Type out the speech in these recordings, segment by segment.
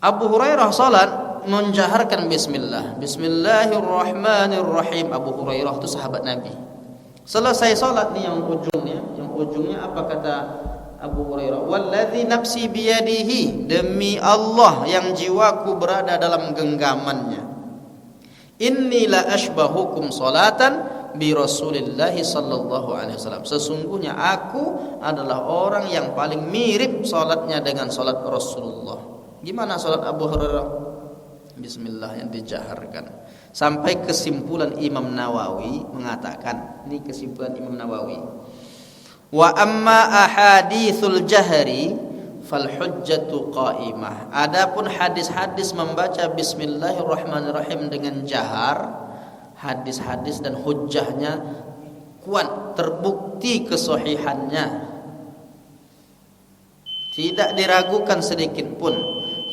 Abu Hurairah salat menjaharkan bismillah. Bismillahirrahmanirrahim. Abu Hurairah itu sahabat Nabi. Selesai salat nih yang ujungnya apa kata Abu Hurairah? Walladzi nafsi biyadihi, demi Allah yang jiwaku berada dalam genggamannya. Inni la ashbahukum salatan bi Rasulillah sallallahu alaihi wasallam. Sesungguhnya aku adalah orang yang paling mirip salatnya dengan salat Rasulullah. Gimana salat Abu Hurairah? Bismillah yang dijaharkan. Sampai kesimpulan Imam Nawawi mengatakan, ini kesimpulan Imam Nawawi. Wa amma ahaditsul jahri fal hujjatu qa'imah. Adapun hadis-hadis membaca bismillahirrahmanirrahim dengan jahar, hadis-hadis dan hujjahnya kuat, terbukti kesahihannya, tidak diragukan sedikit pun.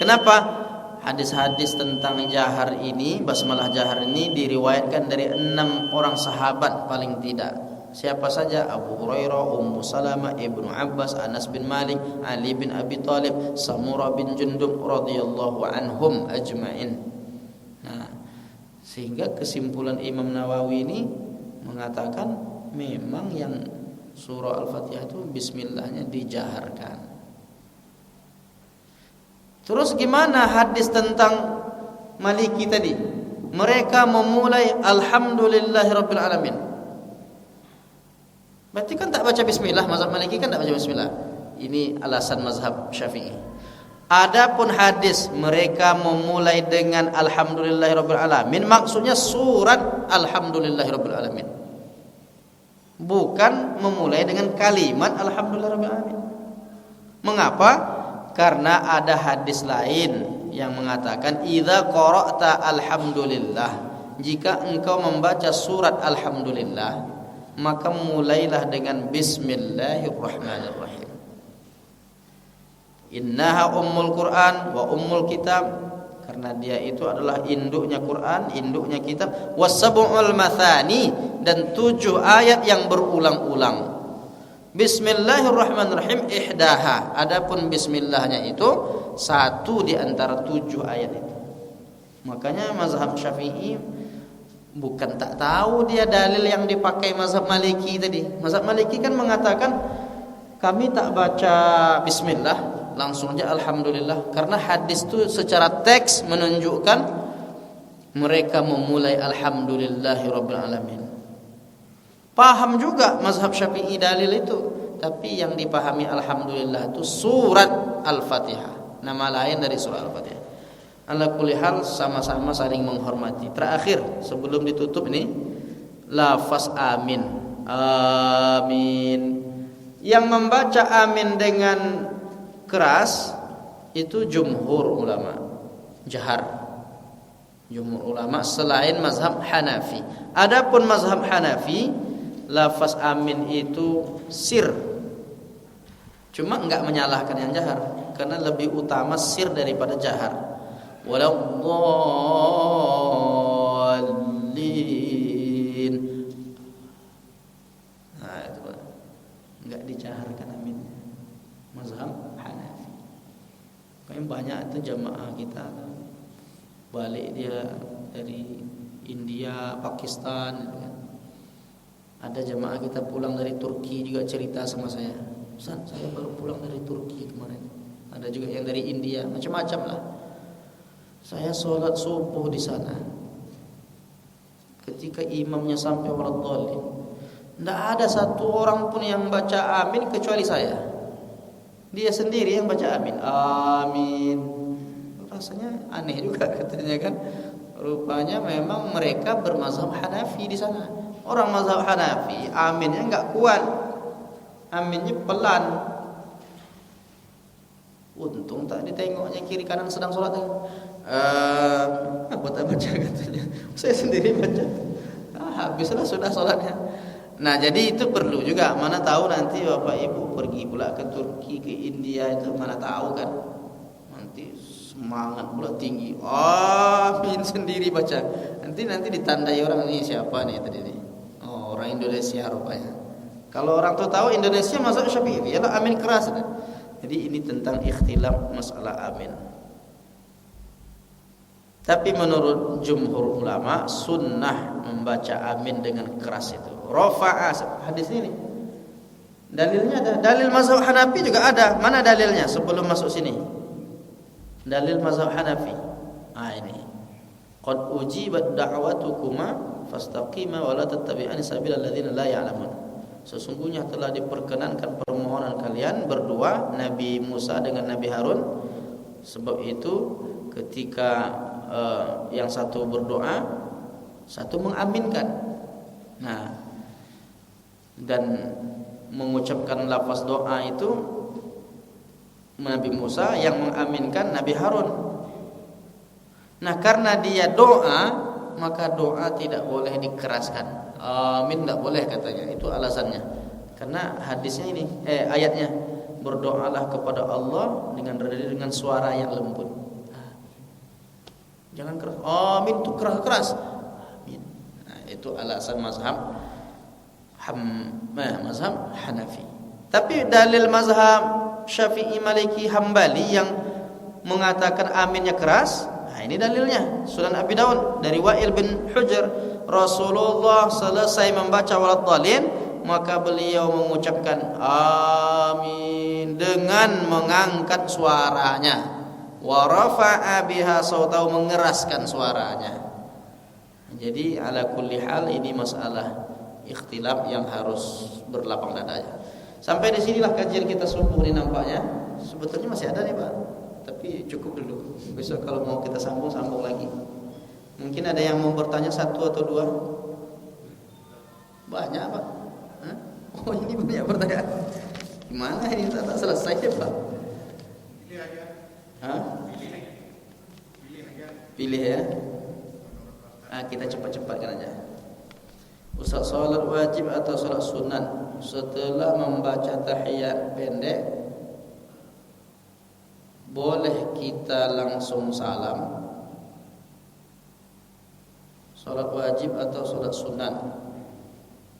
Kenapa? Hadis-hadis tentang jahar ini, basmalah jahar ini diriwayatkan dari 6 orang sahabat paling tidak. Siapa saja? Abu Hurairah, Ummu Salamah, Ibnu Abbas, Anas bin Malik, Ali bin Abi Thalib, Samurah bin Jundub radhiyallahu anhum ajma'in. Nah, sehingga kesimpulan Imam Nawawi ini mengatakan memang yang surah Al-Fatihah itu bismillahnya dijaharkan. Terus gimana hadis tentang Maliki tadi? Mereka memulai alhamdulillahirabbil alamin. Berarti kan tak baca bismillah, mazhab Maliki kan tak baca bismillah. Ini alasan mazhab Syafi'i. Adapun hadis mereka memulai dengan alhamdulillahirabbil alamin, maksudnya surat alhamdulillahirabbil alamin. Bukan memulai dengan kalimat alhamdulillahirabbil alamin. Mengapa? Karena ada hadis lain yang mengatakan idza qara'ta alhamdulillah, jika engkau membaca surat alhamdulillah maka mulailah dengan bismillahirrahmanirrahim. Innaha ummul Quran wa ummul kitab, karena dia itu adalah induknya Quran, induknya kitab. Wasab'ul mathani, dan 7 ayat yang berulang-ulang. Bismillahirrahmanirrahim ihdaha, adapun bismillahnya itu 1 di antara 7 ayat itu. Makanya mazhab Syafi'i bukan tak tahu dia dalil yang dipakai mazhab Maliki tadi. Mazhab Maliki kan mengatakan kami tak baca bismillah, langsung aja alhamdulillah, karena hadis itu secara teks menunjukkan mereka memulai alhamdulillahirabbil alamin. Paham juga mazhab Syafi'i dalil itu, tapi yang dipahami alhamdulillah itu surat Al-Fatihah, nama lain dari surah Al-Fatihah. Ala kulli hal sama-sama saling menghormati. Terakhir sebelum ditutup ini lafaz amin. Amin. Yang membaca amin dengan keras itu jumhur ulama, jahar. Jumhur ulama selain mazhab Hanafi. Adapun mazhab Hanafi, lafaz amin itu sir. Cuma enggak menyalahkan yang jahar, karena lebih utama sir daripada jahar. Waladdallin. Nah, itu Pak. Enggak dijaharkan amin. Mazhab Hanafi. Kayak banyak itu jamaah kita balik dia dari India, Pakistan gitu kan. Ada jamaah kita pulang dari Turki juga cerita sama saya. Ustaz, saya baru pulang dari Turki kemarin. Ada juga yang dari India, macam-macam lah. Saya sholat subuh di sana. Ketika imamnya sampai waladdallin, tidak ada satu orang pun yang baca amin kecuali saya. Dia sendiri yang baca amin. Amin. Rasanya aneh juga katanya kan. Rupanya memang mereka bermazhab Hanafi di sana. Orang mazhab Hanafi aminnya enggak kuat. Aminnya pelan. Untung tak ditengoknya kiri kanan sedang sholat. Apa tak baca katanya. Saya sendiri baca. Habislah sudah sholatnya. Nah, jadi itu perlu juga. Mana tahu nanti Bapak Ibu pergi pula ke Turki, ke India, itu mana tahu kan. Nanti semangat pula tinggi. Amin sendiri baca. Nanti ditandai orang ini siapa nih tadi nih. Oh, orang Indonesia rupanya. Kalau orang tuh tahu Indonesia mazhab Syafi'i, ya amin keras. Jadi ini tentang ikhtilaf masalah amin. Tapi menurut jumhur ulama sunnah membaca amin dengan keras itu. Rafa'a hadis ini. Dalilnya ada. Dalil mazhab Hanafi juga ada. Mana dalilnya sebelum masuk sini? Dalil mazhab Hanafi. Ini. Qad ujibat da'watukuma fastaqima wa la tattabi'ani sabilal ladzina la ya'lamun. Sesungguhnya telah diperkenankan permohonan kalian berdua, Nabi Musa dengan Nabi Harun. Sebab itu ketika yang satu berdoa, satu mengaminkan. Nah, dan mengucapkan lafaz doa itu Nabi Musa, yang mengaminkan Nabi Harun. Nah, karena dia doa, maka doa tidak boleh dikeraskan. Amin tidak boleh katanya. Itu alasannya. Karena hadisnya ini, ayatnya, berdoalah kepada Allah dengan suara yang lembut. Jangan keras. Amin itu keras-keras. Amin. Nah, itu alasan mazhab Hanafi. Tapi dalil mazhab Syafi'i, Maliki, Hambali yang mengatakan aminnya keras, nah ini dalilnya. Sunan Abi Daud dari Wa'il bin Hujr, Rasulullah selesai membaca waladhdallin, maka beliau mengucapkan amin dengan mengangkat suaranya. Wa rafa'a biha sautahu, mengeraskan suaranya. Jadi ala kulli hal ini masalah ikhtilaf yang harus berlapang dada. Sampai di sinilah kajian kita subuh ini nampaknya. Sebetulnya masih ada nih Pak, tapi cukup dulu. Besok kalau mau kita sambung lagi. Mungkin ada yang mau bertanya satu atau dua? Banyak Pak. Oh ini banyak pertanyaan. Gimana ini tak selesai ya Pak? Pilih aja. Pilih ya. Kita cepat-cepatkan aja. Ustaz, salat wajib atau salat sunat setelah membaca tahiyat pendek, boleh kita langsung salam? Salat wajib atau salat sunat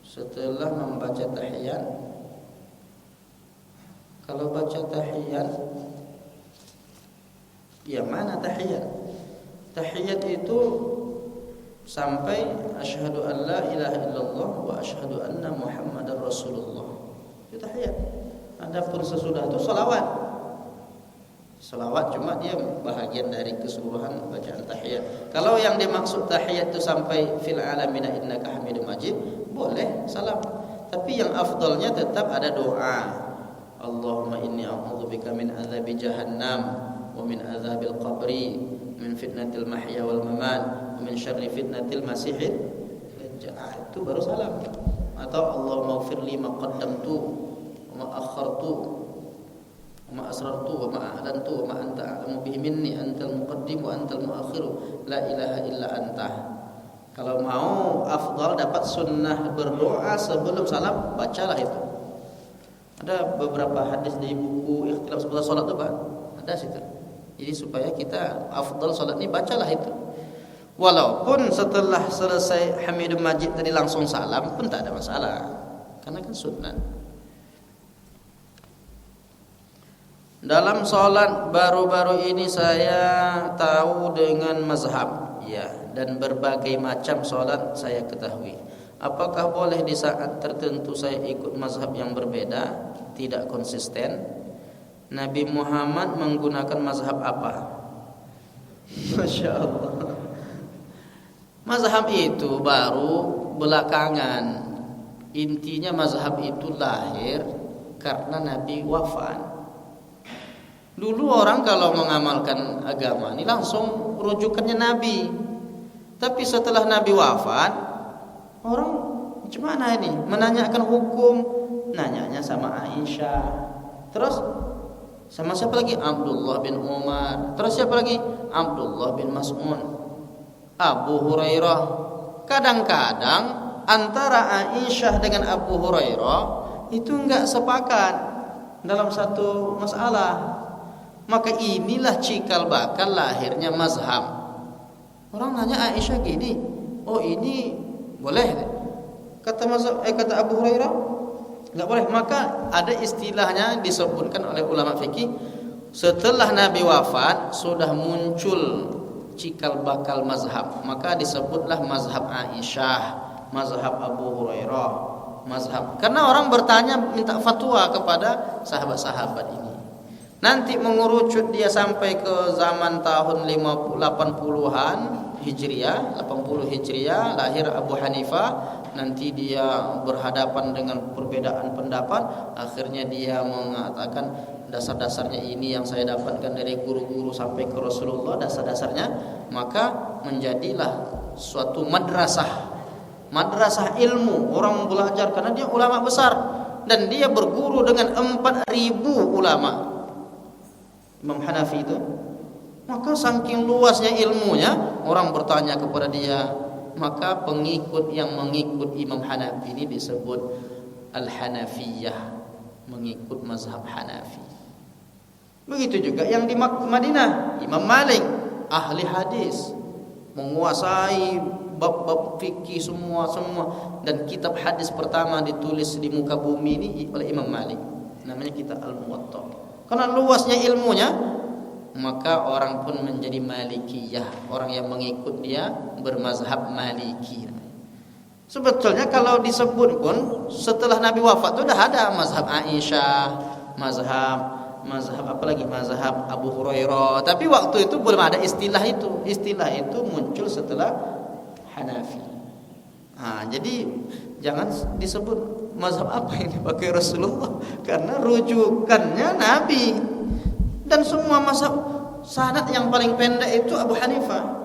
setelah membaca tahiyat? Kalau baca tahiyat, yang mana tahiyat? Tahiyat itu sampai asyhadu an la ilaha illallah wa asyhadu anna muhammadar rasulullah. Itu tahiyat. Adapun sesudah itu salawat. Salawat cuma dia bahagian dari keseluruhan bacaan tahiyat. Kalau yang dimaksud tahiyat itu sampai fil alamina innaka hamidum majid, boleh salam. Tapi yang afdalnya tetap ada doa. Allahumma inni a'udzubika min adzabi jahannam wa min adzabil qabri, min fitnatil mahya wal mamat, wa min syarri fitnatil masiihid dajjal. Itu baru salam. Atau Allahumma ighfirli ma qaddamtu wa ma akhartu wa ma asrartu wa ma a'lantu wa ma anta a'lamu bihi minni, antal muqaddim wa antal muakhir, la ilaha illa anta. Kalau mau afdal dapat sunnah berdoa sebelum salam, bacalah itu. Ada beberapa hadis di buku Ikhtilaf seputar salat itu Pak, ada situ. Jadi supaya kita afdal salat ini bacalah itu. Walaupun setelah selesai Hamidum Majid tadi langsung salam pun tak ada masalah, karena kan sunnah. Dalam sholat baru-baru ini saya tahu dengan mazhab, ya, dan berbagai macam sholat saya ketahui. Apakah boleh di saat tertentu saya ikut mazhab yang berbeda, tidak konsisten? Nabi Muhammad menggunakan mazhab apa? Masya Allah. Mazhab itu baru belakangan. Intinya mazhab itu lahir karena Nabi wafat. Dulu orang kalau mengamalkan agama ini langsung rujukannya Nabi. Tapi setelah Nabi wafat, orang gimana ini? Menanyakan hukum, nanyanya sama Aisyah. Terus sama siapa lagi? Abdullah bin Umar. Terus siapa lagi? Abdullah bin Mas'ud, Abu Hurairah. Kadang-kadang antara Aisyah dengan Abu Hurairah itu enggak sepakat dalam satu masalah. Maka inilah cikal bakal lahirnya mazhab. Orang nanya Aisyah gini, oh ini boleh? Kata mazhab, kata Abu Hurairah enggak boleh. Maka ada istilahnya disebutkan oleh ulama fikih, setelah Nabi wafat sudah muncul cikal bakal mazhab. Maka disebutlah mazhab Aisyah, mazhab Abu Hurairah, mazhab. Karena orang bertanya minta fatwa kepada sahabat-sahabat ini. Nanti mengerucut dia sampai ke zaman tahun 80-an Hijriah, 80 Hijriah lahir Abu Hanifah. Nanti dia berhadapan dengan perbedaan pendapat, akhirnya dia mengatakan dasar-dasarnya ini yang saya dapatkan dari guru-guru sampai ke Rasulullah, dasar-dasarnya. Maka menjadilah suatu madrasah ilmu, orang belajar karena dia ulama besar dan dia berguru dengan 4.000 ulama. Imam Hanafi itu, maka saking luasnya ilmunya, orang bertanya kepada dia. Maka pengikut yang mengikut Imam Hanafi ini disebut Al-Hanafiyah, mengikut mazhab Hanafi. Begitu juga yang di Madinah, Imam Malik, ahli hadis, menguasai bab-bab fikih semua. Dan kitab hadis pertama ditulis di muka bumi ini oleh Imam Malik, namanya kitab Al-Muwatta. Karena luasnya ilmunya, maka orang pun menjadi Malikiyah. Orang yang mengikut dia bermazhab Maliki. Sebetulnya kalau disebut pun setelah Nabi wafat itu sudah ada mazhab Aisyah, mazhab apalagi mazhab Abu Hurairah. Tapi waktu itu belum ada istilah itu. Istilah itu muncul setelah Hanafi. Jadi jangan disebut mazhab apa yang dipakai Rasulullah, karena rujukannya Nabi. Dan semua mazhab, sanad yang paling pendek itu Abu Hanifah.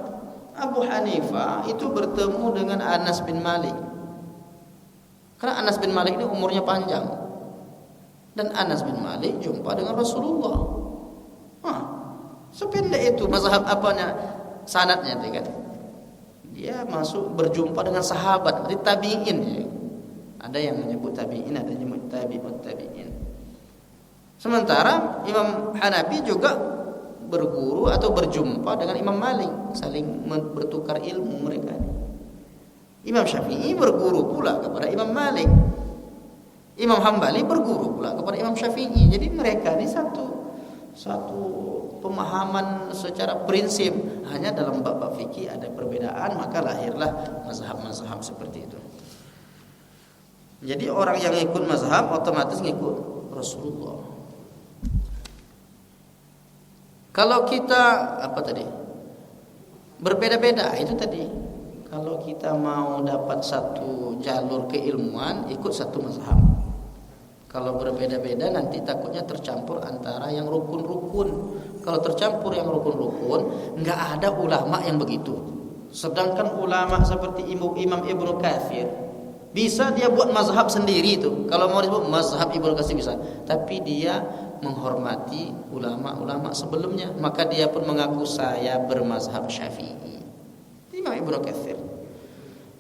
Abu Hanifah itu bertemu dengan Anas bin Malik. Karena Anas bin Malik ini umurnya panjang. Dan Anas bin Malik jumpa dengan Rasulullah. Sependek itu mazhab apanya, sanadnya itu kan. Dia masuk berjumpa dengan sahabat, berarti tabi'in ya. Ada yang menyebut tabi'in, ada yang menyebut tabi'in. Sementara Imam Hanafi juga berguru atau berjumpa dengan Imam Malik, saling bertukar ilmu mereka. Imam Syafi'i berguru pula kepada Imam Malik. Imam Hambali berguru pula kepada Imam Syafi'i. Jadi mereka ini satu pemahaman secara prinsip. Hanya dalam bab fikih ada perbedaan, maka lahirlah mazhab-mazhab seperti itu. Jadi orang yang ikut mazhab otomatis ngikut Rasulullah. Kalau kita berbeda-beda itu tadi. Kalau kita mau dapat satu jalur keilmuan, ikut satu mazhab. Kalau berbeda-beda nanti takutnya tercampur antara yang rukun-rukun. Kalau tercampur yang rukun-rukun, enggak ada ulama yang begitu. Sedangkan ulama seperti Imam Ibnu Katsir bisa dia buat mazhab sendiri itu. Kalau mau disebut mazhab Ibnu Katsir bisa, tapi dia menghormati ulama-ulama sebelumnya, maka dia pun mengaku saya bermazhab Syafi'i. Imam Ibnu Katsir.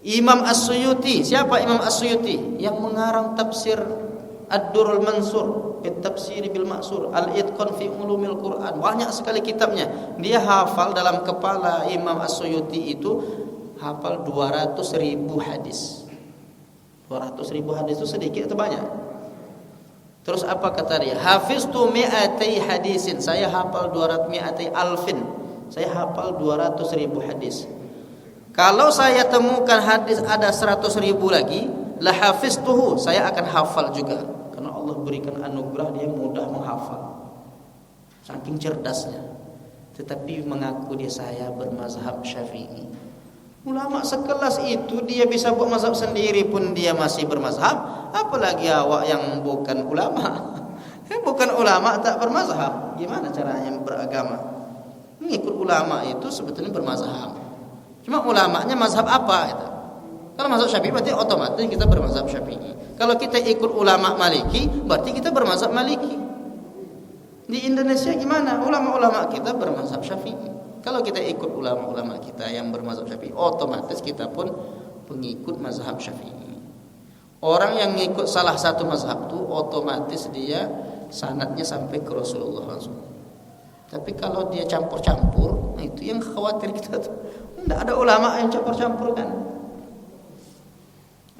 Imam As-Suyuti, siapa Imam As-Suyuti? Yang mengarang tafsir Ad-Durrul Mansur, At-Tafsir bil Ma'sur, Al-Itqan fi Ulumil Quran. Banyak sekali kitabnya. Dia hafal dalam kepala Imam As-Suyuti itu hafal 200.000 hadis. 200.000 hadis itu sedikit atau banyak? Terus apa kata dia? Hafiztu mi'atai hadisin. Saya hafal 200 alfin. Saya hafal 200.000 hadis. Kalau saya temukan hadis ada 100.000 lagi, la hafiztuhu, saya akan hafal juga. Karena Allah berikan anugerah dia mudah menghafal. Saking cerdasnya. Tetapi mengaku dia saya bermazhab Syafi'i. Ulama sekelas itu dia bisa buat mazhab sendiri pun dia masih bermazhab, apalagi awak yang bukan ulama. Bukan ulama tak bermazhab. Gimana caranya beragama? Mengikut ulama itu sebetulnya bermazhab. Cuma ulamanya mazhab apa itu? Kalau mazhab Syafi'i berarti otomatis kita bermazhab Syafi'i. Kalau kita ikut ulama Maliki berarti kita bermazhab Maliki. Di Indonesia gimana? Ulama-ulama kita bermazhab Syafi'i. Kalau kita ikut ulama-ulama kita yang bermazhab Syafi'i, otomatis kita pun pengikut mazhab Syafi'i. Orang yang ngikut salah satu mazhab itu otomatis dia sanadnya sampai ke Rasulullah langsung. Tapi kalau dia campur-campur, nah itu yang khawatir kita tuh. Tidak ada ulama yang campur-campur kan.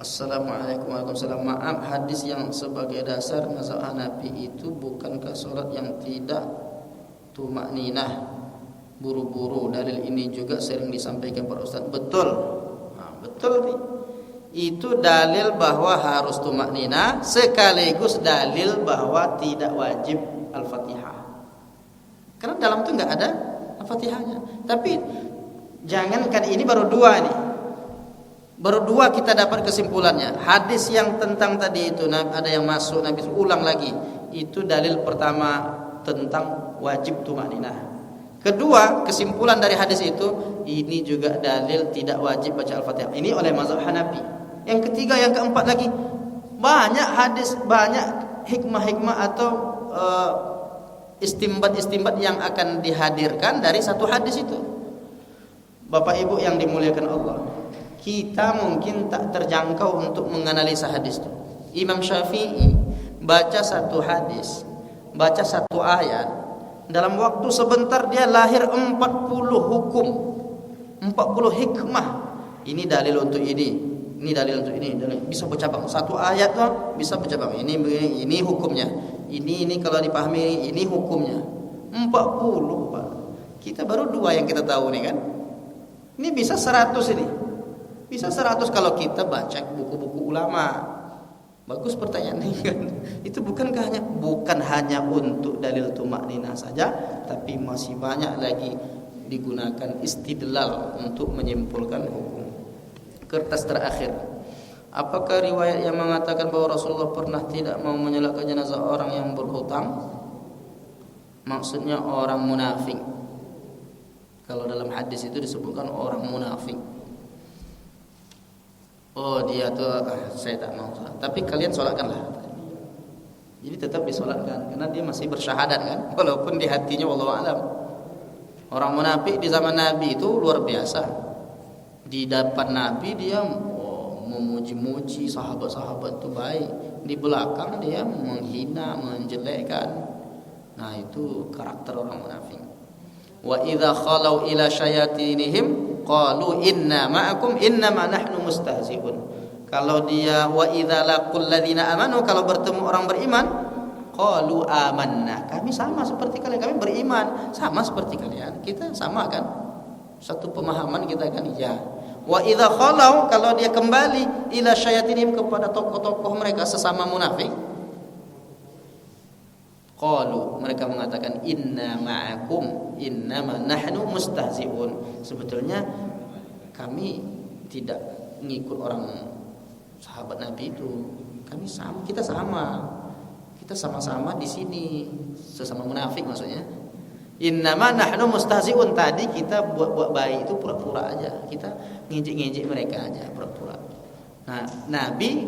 Assalamualaikum warahmatullahi wabarakatuh. Maaf, hadis yang sebagai dasar mazhab Hanafi itu bukankah salat yang tidak tumakninah buru-buru. Dalil ini juga sering disampaikan para ustaz. Betul. Betul nih. Itu dalil bahwa harus tumaknina, sekaligus dalil bahwa tidak wajib Al-Fatihah. Karena dalam itu enggak ada Al-Fatihahnya. Tapi jangankan ini baru dua nih. Baru dua kita dapat kesimpulannya. Hadis yang tentang tadi itu ada yang masuk Nabi ulang lagi. Itu dalil pertama tentang wajib tumakninah. Kedua, kesimpulan dari hadis itu ini juga dalil tidak wajib baca Al-Fatihah. Ini oleh mazhab Hanafi. Yang ketiga, yang keempat lagi, banyak hadis, banyak hikmah-hikmah atau istimbat-istimbat yang akan dihadirkan dari satu hadis itu. Bapak Ibu yang dimuliakan Allah, kita mungkin tak terjangkau untuk menganalisa hadis itu. Imam Syafi'i baca satu hadis, baca satu ayat, dalam waktu sebentar dia lahir 40 hukum, 40 hikmah. Ini dalil untuk ini dalil untuk ini, dalil. Bisa bercabang. Satu ayat tuh bisa bercabang. Ini hukumnya. Ini kalau dipahami ini hukumnya. 40, Pak. Kita baru dua yang kita tahu nih kan. Ini bisa 100 ini. Bisa 100 kalau kita baca buku-buku ulama. Bagus pertanyaannya kan. Itu bukan hanya untuk dalil tumakninah saja, tapi masih banyak lagi digunakan istidlal untuk menyimpulkan hukum. Kertas terakhir. Apakah riwayat yang mengatakan bahwa Rasulullah pernah tidak mau menyolaatkan jenazah orang yang berhutang? Maksudnya orang munafik. Kalau dalam hadis itu disebutkan orang munafik. Oh dia tuh saya tak mau sholat. Tapi kalian sholatkanlah. Jadi tetap disolatkan karena dia masih bersyahadat kan, walaupun di hatinya wallahu alam. Orang munafik di zaman Nabi itu luar biasa. Di depan Nabi dia memuji-muji sahabat-sahabat itu baik, di belakang dia menghina, menjelekkan. Nah itu karakter orang munafik. Wa idza khalau ila syayatinihim qalu inna ma'akum innama nahnu mustahzi'un. Kalau dia wa idza laqul ladzina amanu, kalau bertemu orang beriman, qalu amanna, kami sama seperti kalian, kami beriman sama seperti kalian. Kita sama kan? Satu pemahaman kita kan, ya. Wa idza khalau, kalau dia kembali ila syayatinihim, kepada tokoh-tokoh mereka sesama munafik, qalu, mereka mengatakan inna ma'akum innama nahnu mustahzi'un. Sebetulnya kami tidak ngikut orang sahabat Nabi itu. Kami sama, kita sama-sama di sini, sesama munafik maksudnya. Innama nahnu mustahzi'un, tadi kita buat baik itu pura-pura aja, kita ngejek-ngejek mereka aja pura-pura. Nah, Nabi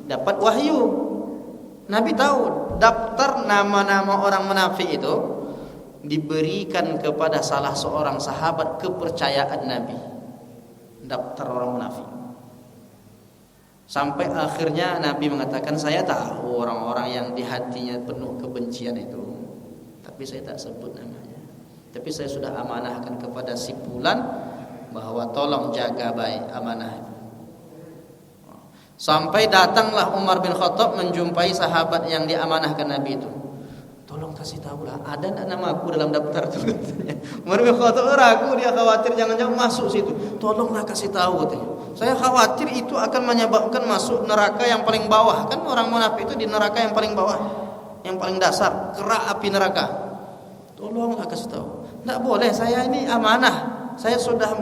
dapat wahyu. Nabi tahu daftar nama-nama orang munafik itu diberikan kepada salah seorang sahabat kepercayaan Nabi. Daftar orang munafik. Sampai akhirnya Nabi mengatakan, saya tahu orang-orang yang di hatinya penuh kebencian itu, tapi saya tak sebut namanya. Tapi saya sudah amanahkan kepada si fulan bahwa tolong jaga baik amanah itu. Sampai datanglah Umar bin Khattab menjumpai sahabat yang diamanahkan Nabi itu. Tolong kasih tahulah, ada enggak nama aku dalam daftar itu, katanya. Umar bin Khattab ragu, dia khawatir jangan-jangan masuk situ. Tolonglah kasih tahu, katanya. Saya khawatir itu akan menyebabkan masuk neraka yang paling bawah. Kan orang munafik itu di neraka yang paling bawah, yang paling dasar, kerak api neraka. Tolonglah kasih tahu. Tidak boleh, saya ini amanah. Saya sudah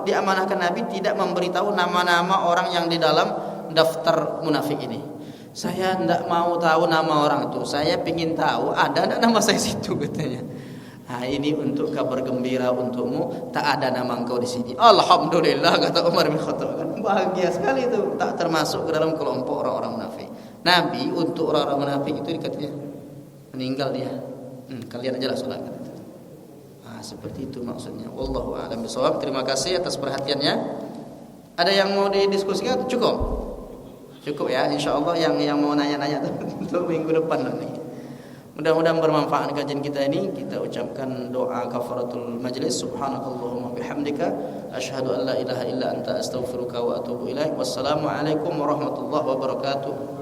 diamanahkan Nabi tidak memberitahu nama-nama orang yang di dalam daftar munafik ini. Saya tidak mau tahu nama orang itu. Saya ingin tahu ada tidak nama saya situ, katanya. Nah, ini untuk kabar gembira untukmu, tak ada nama engkau di sini. Alhamdulillah, kata Umar bin Khattab. Bahagia sekali itu, tak termasuk ke dalam kelompok orang-orang munafik. Nabi untuk orang-orang munafik itu dikatanya meninggal dia. Kalian aja lah sholat. Seperti itu maksudnya. Wallahu a'lam bishawab. Terima kasih atas perhatiannya. Ada yang mau didiskusikan? Cukup ya. Insyaallah yang mau nanya-nanya untuk minggu depan nanti. Mudah-mudahan bermanfaat kajian kita ini. Kita ucapkan doa kafaratul majlis. Subhanakallahumma bihamdika asyhadu an la ilaha illa anta astaghfiruka wa atubu ilaik. Wassalamualaikum warahmatullahi wabarakatuh.